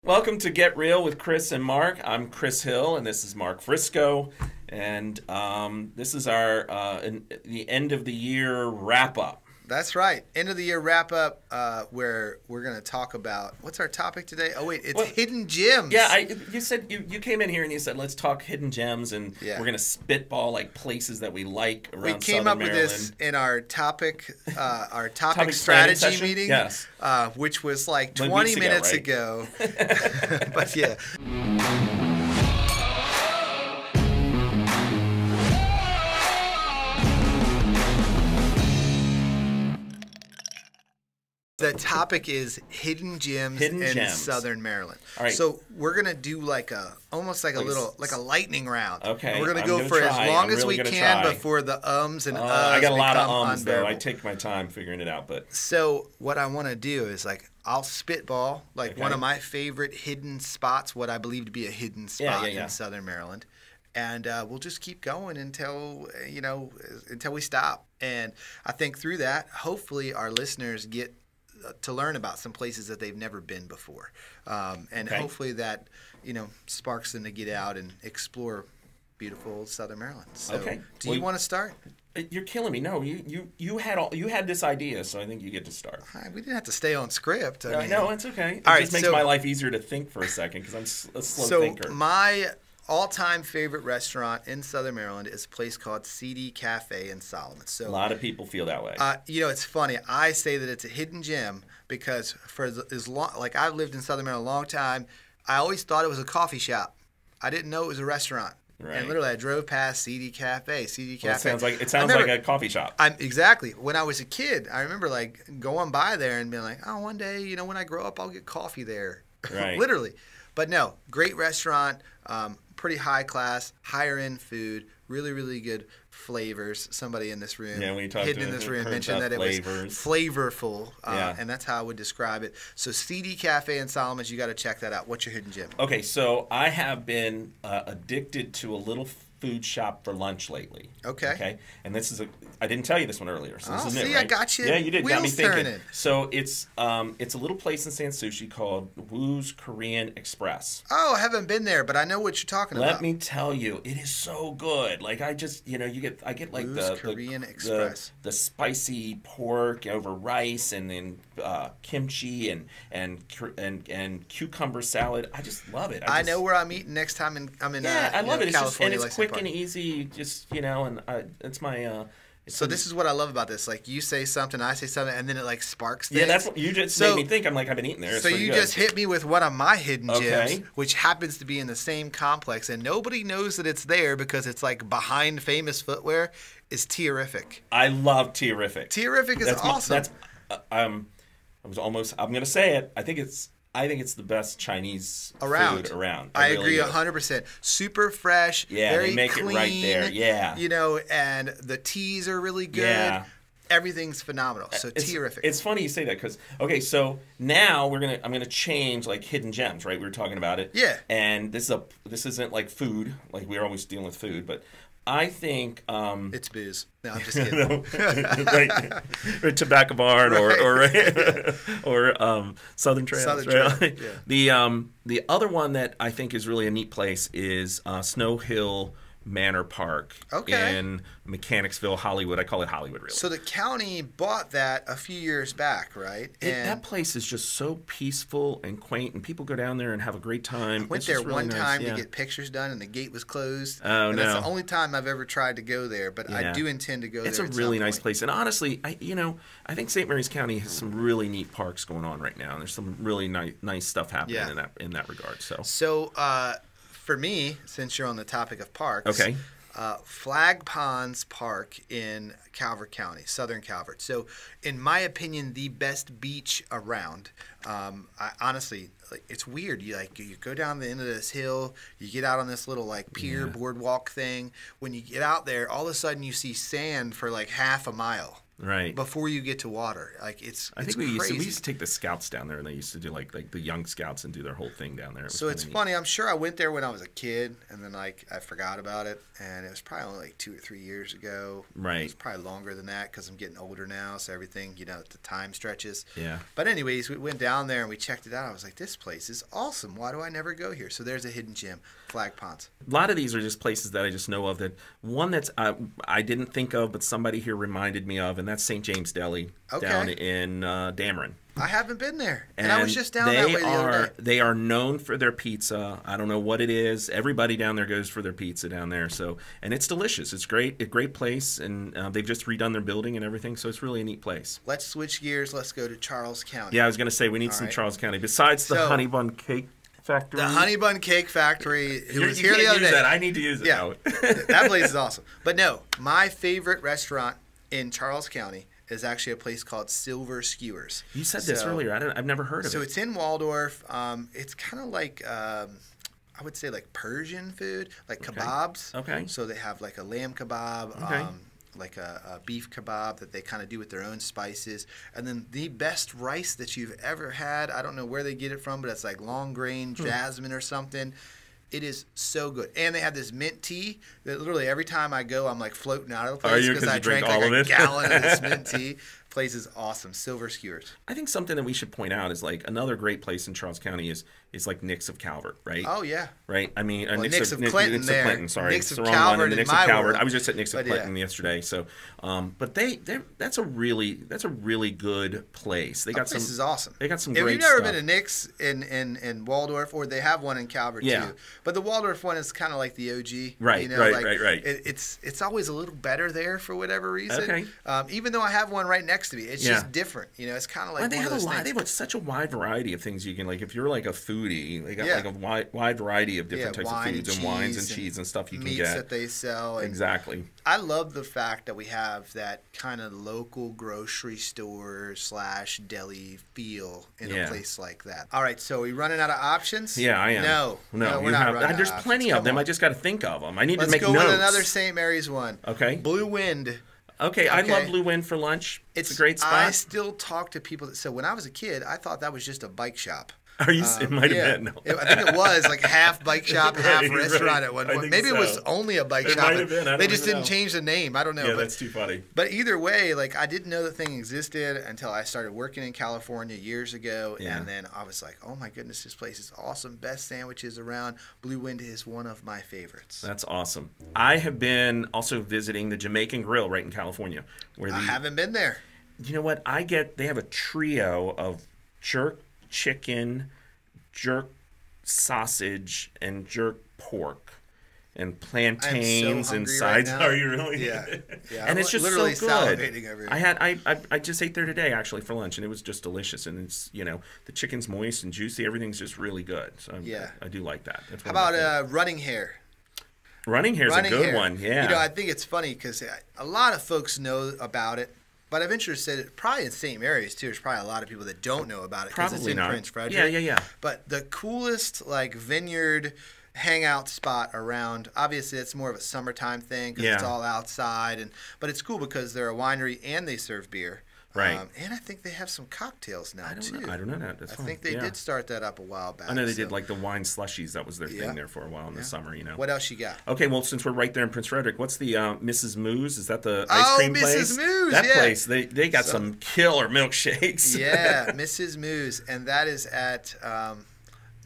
Welcome to Get Real with Chris and Mark. I'm Chris Hill, and this is Mark Frisco. And this is our the end of the year wrap up. That's right. End of the year wrap up where we're going to talk about, what's our topic today? Oh, wait, it's hidden gems. Yeah, you said you came in here and you said, let's talk hidden gems, and we're going to spitball like places that we like around Southern Maryland. We came up with this in our topic strategy meeting, yes. Which was like 20 minutes ago. But yeah. The topic is hidden gems in Southern Maryland. All right. So we're gonna do almost like a lightning round. Okay. And we're gonna go for as long as we can before the ums and uhs I got a lot of ums unbearable. though. I take my time figuring it out, but so what I want to do is I'll spitball one of my favorite hidden spots, what I believe to be a hidden spot in Southern Maryland. And we'll just keep going until we stop. And I think through that, hopefully our listeners get to learn about some places that they've never been before. Hopefully that, sparks them to get out and explore beautiful Southern Maryland. So do you want to start? You're killing me. No, you had this idea, so I think you get to start. We didn't have to stay on script. No, it's okay. It just makes my life easier to think for a second because I'm a slow thinker. So my all-time favorite restaurant in Southern Maryland is a place called CD Cafe in Solomon. So a lot of people feel that way. It's funny. I say that it's a hidden gem because for as long, I've lived in Southern Maryland a long time, I always thought it was a coffee shop. I didn't know it was a restaurant. Right. And literally, I drove past CD Cafe. Well, it sounds like a coffee shop. Exactly. When I was a kid, I remember going by there and being like, "Oh, one day, when I grow up, I'll get coffee there." Right. Literally. But no, great restaurant. Pretty high class, higher end food, really, really good flavors. Somebody in this room, hidden in this room, mentioned that flavors. It was flavorful, and that's how I would describe it. So CD Cafe in Solomon's, you got to check that out. What's your hidden gem? Okay, so I have been addicted to a little food shop for lunch lately. Okay, and this is I didn't tell you this one earlier. So this is new, right? I got you. Yeah, you did. Wheels got me thinking. turning. So it's a little place in San Sushi called Woo's Korean Express. Oh, I haven't been there, but I know what you're talking about. Let me tell you, it is so good. I just I get Woo's Korean Express. The spicy pork over rice, and then kimchi and cucumber salad. I just love it. I know where I'm eating next time. I love it. It's quick and easy. Just and it's my. So this is what I love about this. You say something, I say something, and then it sparks things. Yeah, that's what you just made me think. I'm I've been eating there. It's so you good. Just hit me with one of my hidden gems, which happens to be in the same complex, and nobody knows that it's there because it's behind Famous Footwear. Is Terrific. I love Terrific. Terrific is awesome. I'm gonna say it. I think it's the best Chinese food around. I agree 100%. Super fresh, very they make clean, it right there. Yeah. And the teas are really good. Yeah. Everything's phenomenal. So Terrific. It's funny you say that because so now I'm gonna change hidden gems, right? We were talking about it. Yeah. And this isn't food. We're always dealing with food, but I think it's booze. No, I'm just kidding. Right, Tobacco Barn or Southern Trail. Southern Trail. Yeah. The other one that I think is really a neat place is Snow Hill Manor Park in Mechanicsville, Hollywood. I call it Hollywood, really. So the county bought that a few years back, right? That place is just so peaceful and quaint, and people go down there and have a great time. I went there really one time to get pictures done, and the gate was closed. Oh, and that's the only time I've ever tried to go there, but I do intend to go there. It's a really nice place, and honestly, I think St. Mary's County has some really neat parks going on right now, and there's some really nice stuff happening in that regard. So for me, since you're on the topic of parks, Flag Ponds Park in Calvert County, Southern Calvert. So, in my opinion, the best beach around. Honestly, it's weird. You go down the end of this hill, you get out on this little pier boardwalk thing. When you get out there, all of a sudden you see sand for half a mile. Right. Before you get to water. Like, I think we used to take the scouts down there, and they used to do like the young scouts and do their whole thing down there. So it's funny. I'm sure I went there when I was a kid, and then like I forgot about it, and it was probably only like 2 or 3 years ago. Right. It's probably longer than that because I'm getting older now, so everything, the time stretches. Yeah. But anyways, we went down there and we checked it out. I was like, this place is awesome. Why do I never go here? So there's a hidden gem, Flag Ponds. A lot of these are just places that I just know of. That one that's I didn't think of, but somebody here reminded me of, and that's St. James Deli down in Dameron. I haven't been there, and I was just down that way the other day. They are known for their pizza. I don't know what it is. Everybody down there goes for their pizza down there. And it's delicious. It's great. A great place, and they've just redone their building and everything. So it's really a neat place. Let's switch gears. Let's go to Charles County. Yeah, I was going to say we need some Charles County besides the Honey Bun Cake Factory. The Honey Bun Cake Factory. Who was here the other day. That. I need to use it. Yeah, that place is awesome. But no, my favorite restaurant in Charles County is actually a place called Silver Skewers. You said this earlier. I've never heard of it. So it's in Waldorf. It's kind of like I would say like Persian food, like kebabs. Okay. So they have like a lamb kebab, like a beef kebab that they kind of do with their own spices, and then the best rice that you've ever had. I don't know where they get it from, but it's like long grain jasmine or something. It is so good. And they have this mint tea that literally every time I go, I'm like floating out of the place because I drank like a gallon of this mint tea. Place is awesome. Silver Skewers. I think something that we should point out is like another great place in Charles County is like Nick's of Calvert, right? Oh, yeah. Right? I mean, Nick's of Clinton there. Clinton, sorry. Nick's of Calvert Nick's of Calvert. world. I was just at Nick's of Clinton yesterday. So, but that's a really good place. They got that place is awesome. They got some great stuff. If you've never been to Nick's in Waldorf, or they have one in Calvert too, but the Waldorf one is kind of like the OG. Right, right. It's always a little better there for whatever reason. Okay. Even though I have one right next to me, it's just different. It's kind of like they have such a wide variety of things you can like. If you're like a foodie, they got like a wide variety of different types of foods and wines and cheese and stuff you can get. Meats that they sell. Exactly. I love the fact that we have that kind of local grocery store / deli feel in a place like that. All right, so are we running out of options? Yeah, I am. No, we're not running There's plenty of them. I just got to think of them. I need to make notes. Let's go with another St. Mary's one. Okay. Blue Wind. Okay, I love Blue Wind for lunch. It's a great spot. I still talk to people so when I was a kid, I thought that was just a bike shop. Are you? It might have been. No. I think it was like half bike shop, half restaurant at one point. Maybe it was only a bike shop. Might have been. They just didn't change the name. I don't know. Yeah, that's too funny. But either way, like I didn't know the thing existed until I started working in California years ago, and then I was like, oh my goodness, this place is awesome. Best sandwiches around. Blue Wind is one of my favorites. That's awesome. I have been also visiting the Jamaican Grill right in California. I haven't been there. You know what? They have a trio of jerk chicken, jerk sausage, and jerk pork, and plantains and sides. Right Are you really? Yeah. And it's just literally so good. Salivating over here. I just ate there today actually for lunch, and it was just delicious. And it's the chicken's moist and juicy. Everything's just really good. So I do like that. That's How about Running Hare? Running Hare's a good one. Yeah. I think it's funny because a lot of folks know about it. But I've said probably in St. Mary's too. There's probably a lot of people that don't know about it because it's in Prince Frederick. Yeah. But the coolest vineyard hangout spot around. Obviously, it's more of a summertime thing because it's all outside. But it's cool because they're a winery and they serve beer. Right. And I think they have some cocktails now too. I don't know that. That's I think they did start that up a while back. I know they did like the wine slushies. That was their thing there for a while in the summer. What else you got? Okay, well since we're right there in Prince Frederick, what's the Mrs. Moo's? Is that the ice cream place? Mrs. Moo's. That place. They got some killer milkshakes. Yeah, Mrs. Moo's, and that is at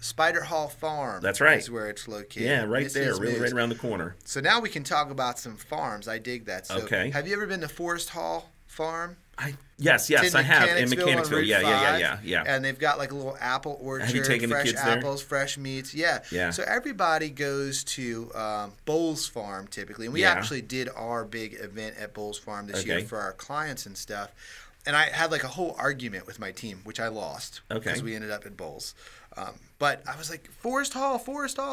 Spider Hall Farm. That's right. Is where it's located. Yeah, right Mrs. there, Moo's. right around the corner. So now we can talk about some farms. I dig that. So have you ever been to Forrest Hall Farm? Yes, I have in Mechanicsville. Yeah. And they've got like a little apple orchard, have you taken fresh the kids apples, fresh meats. Yeah. So everybody goes to Bowles Farm typically, and we actually did our big event at Bowles Farm this year for our clients and stuff. And I had like a whole argument with my team, which I lost because we ended up at Bowles. But I was like, Forrest Hall.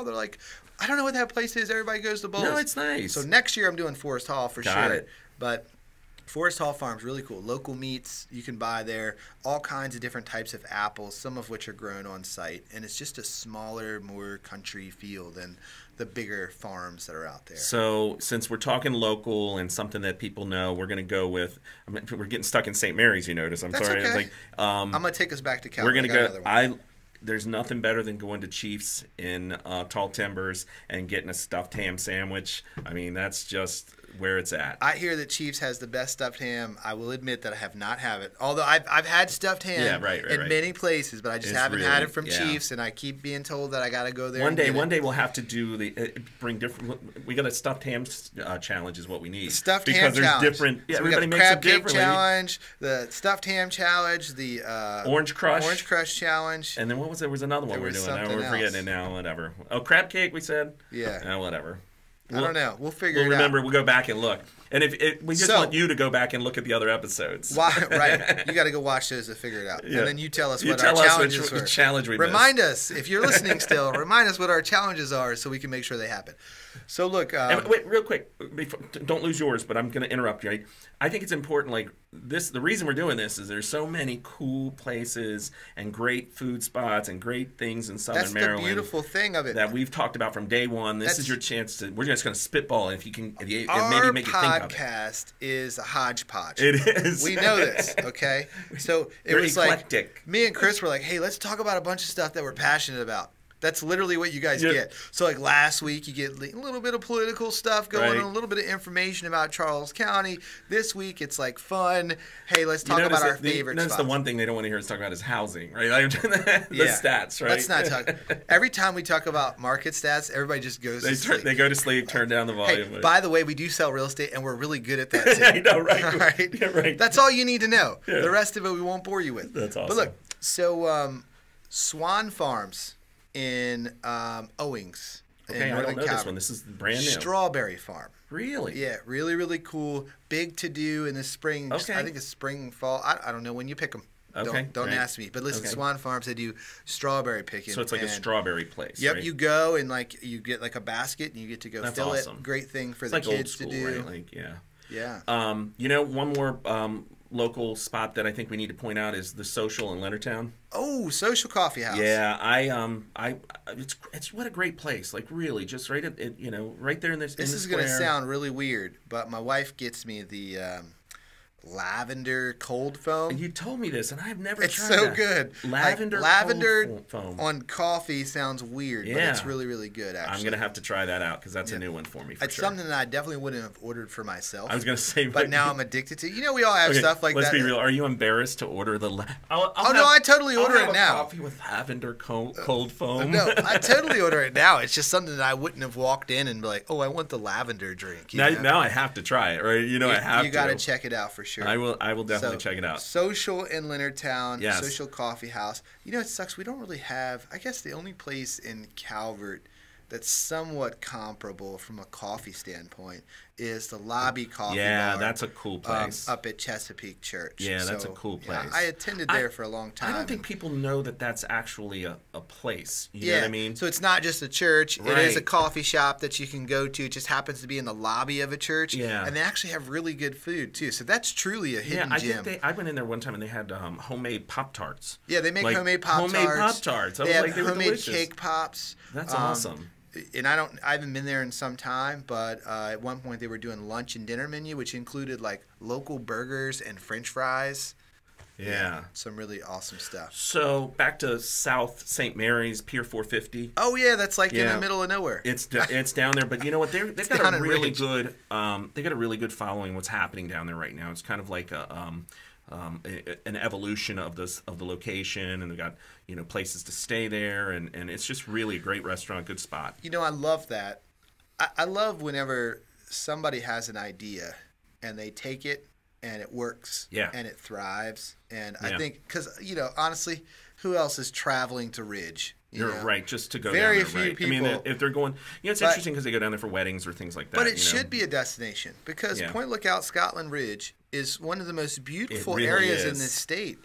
They're like, I don't know what that place is. Everybody goes to Bowles. No, it's nice. So next year I'm doing Forrest Hall for sure. Got it. But Forest Hall Farm's really cool. Local meats you can buy there. All kinds of different types of apples, some of which are grown on site. And it's just a smaller, more country feel than the bigger farms that are out there. So since we're talking local and something that people know, we're going to go with, we're getting stuck in St. Mary's, you notice. That's sorry. okay. It's like, I'm going to take us back to Cal. We're going to go, there's nothing better than going to Chief's in Tall Timbers and getting a stuffed ham sandwich. I mean, that's just where it's at. I hear that Chief's has the best stuffed ham. I will admit that I have not had it. Although I've had stuffed ham in many places, but I just haven't had it from Chief's, and I keep being told that I got to go there. One day we'll have to do bring different. We got a stuffed ham challenge is what we need. Stuffed ham challenge. Different. Yeah, so everybody makes crab it differently. Cake challenge, the stuffed ham challenge, the orange crush challenge, and then what was there? Was another one we were doing. We're forgetting it now. Whatever. Oh, crab cake. We said. Yeah. Whatever. I don't know. We'll figure it out. Remember, we'll go back and look. And we just want you to go back and look at the other episodes. Right. You got to go watch those to figure it out. Yeah. And then you tell us what our challenges were. Challenge we Remind us, if you're listening still, remind us what our challenges are so we can make sure they happen. So look. Wait, real quick. Don't lose yours, but I'm going to interrupt you. I think it's important, like this. The reason we're doing this is there's so many cool places and great food spots and great things in Southern Maryland. That's the beautiful thing of it that we've talked about from day one. This is your chance to. We're just going to spitball, and if maybe make you think of it. Our podcast is a hodgepodge. It is. We know this, okay? So it was eclectic. Like me and Chris were like, "Hey, let's talk about a bunch of stuff that we're passionate about." That's literally what you guys get. So like last week, you get a little bit of political stuff going on, a little bit of information about Charles County. This week, it's like fun. Hey, let's talk about our favorite spots. That's the one thing they don't want to hear us talk about is housing, right? Like, the stats, right? Let's not talk. Every time we talk about market stats, everybody just goes to sleep. They go to sleep, turn down the volume. Hey, by the way, we do sell real estate, and we're really good at that too. I know, right? Right? Yeah, right. That's all you need to know. Yeah. The rest of it we won't bore you with. That's awesome. But look, so Swan Farms in Owings. Okay, I don't know this one. This is brand new. Strawberry Farm. Really? Yeah, really, really cool. Big to do in the spring. Okay. I think it's spring, fall. I don't know when you pick them. Okay. Don't ask me. But listen, Swan Farms, they do strawberry picking. So it's like a strawberry place. Yep, right? you go and like you get like a basket and you get to go fill it. Great thing for the kids to do. Right? Like, yeah. Yeah. One more local spot that I think we need to point out is the Social in Leonardtown. Oh, Social Coffee House. Yeah, it's what a great place. Like really, just right at right there in this. This is going to sound really weird, but my wife gets me the lavender cold foam. And you told me this, and I've never tried it. It's so good. Lavender cold foam on coffee sounds weird, but it's really, really good, actually. I'm going to have to try that out because that's a new one for me, It's something that I definitely wouldn't have ordered for myself. I was going to say. But now I'm addicted to it. You know, we all have stuff like let's that. Let's be real. Are you embarrassed to order the no, I totally order it now. Coffee with lavender cold foam. No, I totally order it now. It's just something that I wouldn't have walked in and be like, oh, I want the lavender drink. Now I have to try it, right? I have to. You got to check it out for sure. I will definitely check it out. Social in Leonardtown, Social Coffee House. You know, it sucks. We don't really have, I guess the only place in Calvert that's somewhat comparable from a coffee standpoint is the Lobby Coffee Bar. Yeah, that's a cool place. Up at Chesapeake Church. Yeah, that's a cool place. Yeah, I attended there for a long time. I don't think people know that that's actually a place. You know what I mean? So it's not just a church. Right. It is a coffee shop that you can go to. It just happens to be in the lobby of a church. Yeah. And they actually have really good food, too. So that's truly a hidden gem. I went in there one time and they had homemade Pop-Tarts. Yeah, they make homemade Pop-Tarts. Homemade Pop-Tarts. They have homemade cake pops. That's awesome. And I haven't been there in some time, but at one point they were doing lunch and dinner menu, which included like local burgers and French fries. Yeah. Some really awesome stuff. So back to South St. Mary's, Pier 450. Oh yeah, that's like in the middle of nowhere. It's down there, but you know what? They've got a really good they got a really good following. What's happening down there right now? It's kind of like an evolution of the location, and they've got places to stay there, and it's just really a great restaurant, good spot. I love that. I love whenever somebody has an idea and they take it and it works and it thrives. And I think because honestly, who else is traveling to Ridge? You're right, just to go very down there, few right? people. I mean, if they're going, it's interesting because they go down there for weddings or things like that. But it should be a destination because Point Lookout, Scotland Ridge is one of the most beautiful areas in this state.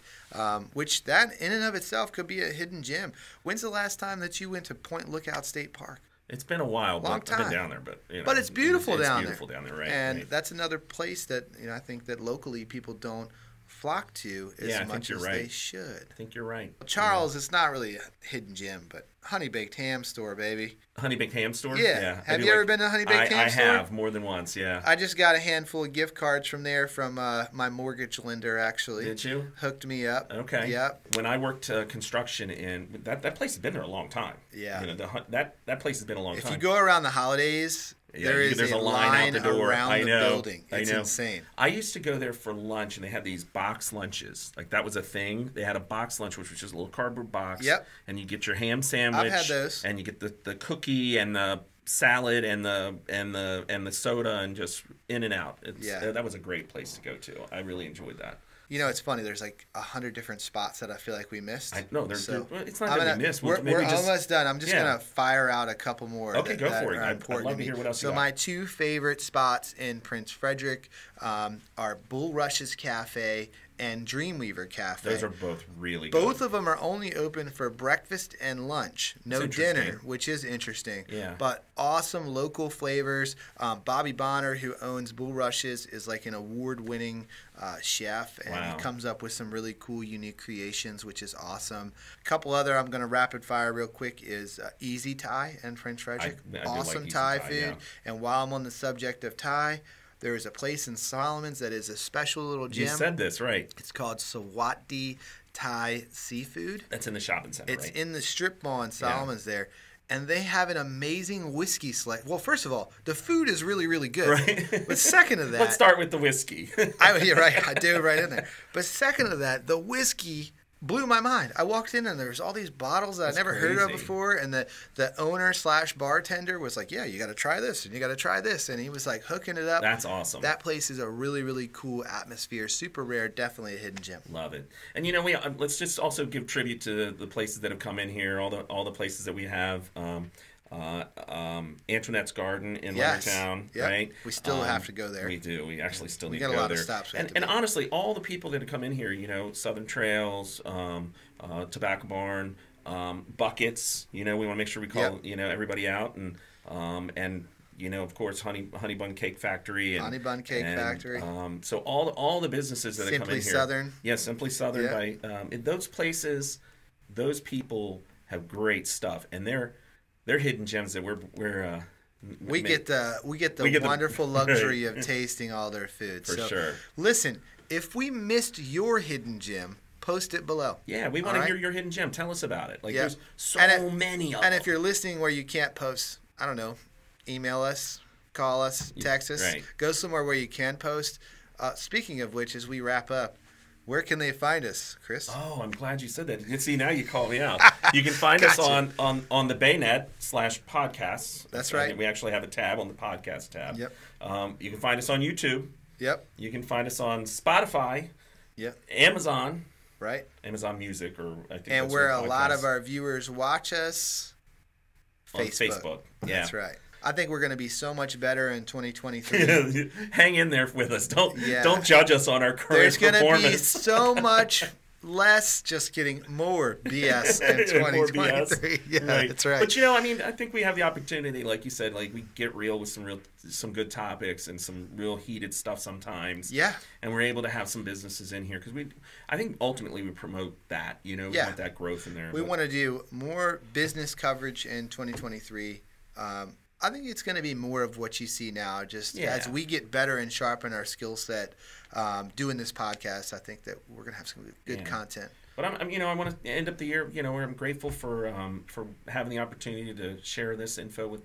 Which that in and of itself could be a hidden gem. When's the last time that you went to Point Lookout State Park? It's been a while, but I've been down there. But but it's beautiful down there. It's beautiful down there, right? And that's another place that I think that locally people don't flock to as much as they should. I think you're right. Charles, it's not really a hidden gem, but Honey Baked Ham Store, baby. Honey Baked Ham Store? Yeah. Have you ever been to Honey Baked Ham Store? I have, more than once, yeah. I just got a handful of gift cards from there from my mortgage lender, actually. Did you? Hooked me up. Okay. Yep. When I worked construction that place has been there a long time. Yeah. That place has been a long time. If you go around the holidays, there's a line out the door around the building. It's insane. I used to go there for lunch, and they had these box lunches. Like, that was a thing. They had a box lunch, which was just a little cardboard box. Yep. And you get your ham sandwich. I've had those. And you get the cookie and the salad and the soda, and just in and out. That was a great place to go to. I really enjoyed that. It's funny. There's like 100 different spots that I feel like we missed. It's not that we missed. We're almost done. I'm just going to fire out a couple more. Okay, go for it. I'd love to hear what else you got. So my two favorite spots in Prince Frederick are Bulrush's Cafe and Dreamweaver Cafe. Those are both really good. Both of them are only open for breakfast and lunch. No dinner, which is interesting. Yeah. But awesome local flavors. Bobby Bonner, who owns Bulrush's, is like an award-winning chef, and he comes up with some really cool, unique creations, which is awesome. A couple other I'm going to rapid fire real quick is Easy Thai in Prince Frederick. I awesome like Thai Thai food. yeah. And while I'm on the subject of Thai, there is a place in Solomon's that is a special little gem. You said this, right. It's called Sawati Thai Seafood. That's in the shopping center, It's in the strip mall in Solomon's there. And they have an amazing whiskey selection. Well, first of all, the food is really, really good. Right. But second of that... Let's start with the whiskey. You're right. I do it right in there. But second of that, the whiskey blew my mind. I walked in and there was all these bottles that I never heard of before, and the owner/bartender was like, "Yeah, you got to try this and you got to try this," and he was like hooking it up. That's awesome. That place is a really, really cool atmosphere. Super rare, definitely a hidden gem. Love it. And let's just also give tribute to the places that have come in here. All the places that we have. Antoinette's Garden in Huntingtown, right? We still have to go there. We do. We actually still need to go there. We got a lot of stops. And honestly, all the people that have come in here, Southern Trails, Tobacco Barn, Buckets, we want to make sure we call, everybody out. And of course, Honey Bun Cake Factory. Honey Bun Cake Factory. So all the businesses that have come in here. Simply Southern. Yeah, Simply Southern. Yeah. In those places, those people have great stuff. And they're hidden gems that we get the wonderful luxury of tasting all their food. For sure. Listen, if we missed your hidden gem, post it below. Yeah, we want to hear your hidden gem. Tell us about it. There's so many of them. And if you're listening where you can't post, I don't know, email us, call us, text us. Right. Go somewhere where you can post. Speaking of which, as we wrap up, where can they find us, Chris? Oh, I'm glad you said that. You see, now you call me out. You can find us on the Baynet/podcasts. That's right. We actually have a tab on the podcast tab. Yep. You can find us on YouTube. Yep. You can find us on Spotify. Yep. Amazon. Right. Amazon Music, or I think. And where a lot of our viewers watch us. Facebook. Yeah. That's right. I think we're going to be so much better in 2023. Hang in there with us. Don't judge us on our current performance. There's going to be so much less, just kidding, more BS in 2023. Yeah, right. That's right. But I think we have the opportunity, like you said, we get real with some good topics and some real heated stuff sometimes. Yeah. And we're able to have some businesses in here because I think ultimately we promote that. We want that growth in there. We want to do more business coverage in 2023. I think it's going to be more of what you see now. Just as we get better and sharpen our skill set doing this podcast, I think that we're going to have some good content. But I want to end up the year, where I'm grateful for having the opportunity to share this info with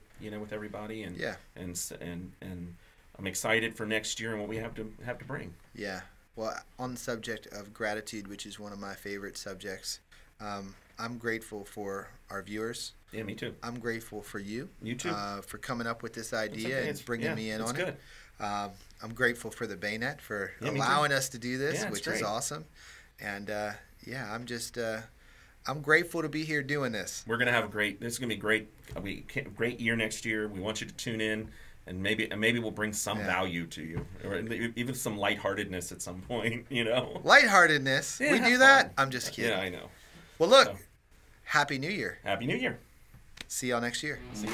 everybody, and I'm excited for next year and what we have to bring. Yeah. Well, on the subject of gratitude, which is one of my favorite subjects, I'm grateful for our viewers. Yeah, me too. I'm grateful for you. You too. For coming up with this idea and bringing me in on good. it. I'm grateful for the Baynet for allowing us to do this, which is awesome. And I'm grateful to be here doing this. We're gonna have this is gonna be great year next year. We want you to tune in. And maybe we'll bring some value to you, or even some lightheartedness at some point. Lightheartedness. We do that. I'm just kidding. Yeah, I know. Well, look. Happy New Year. Happy New Year. See y'all next year. See you.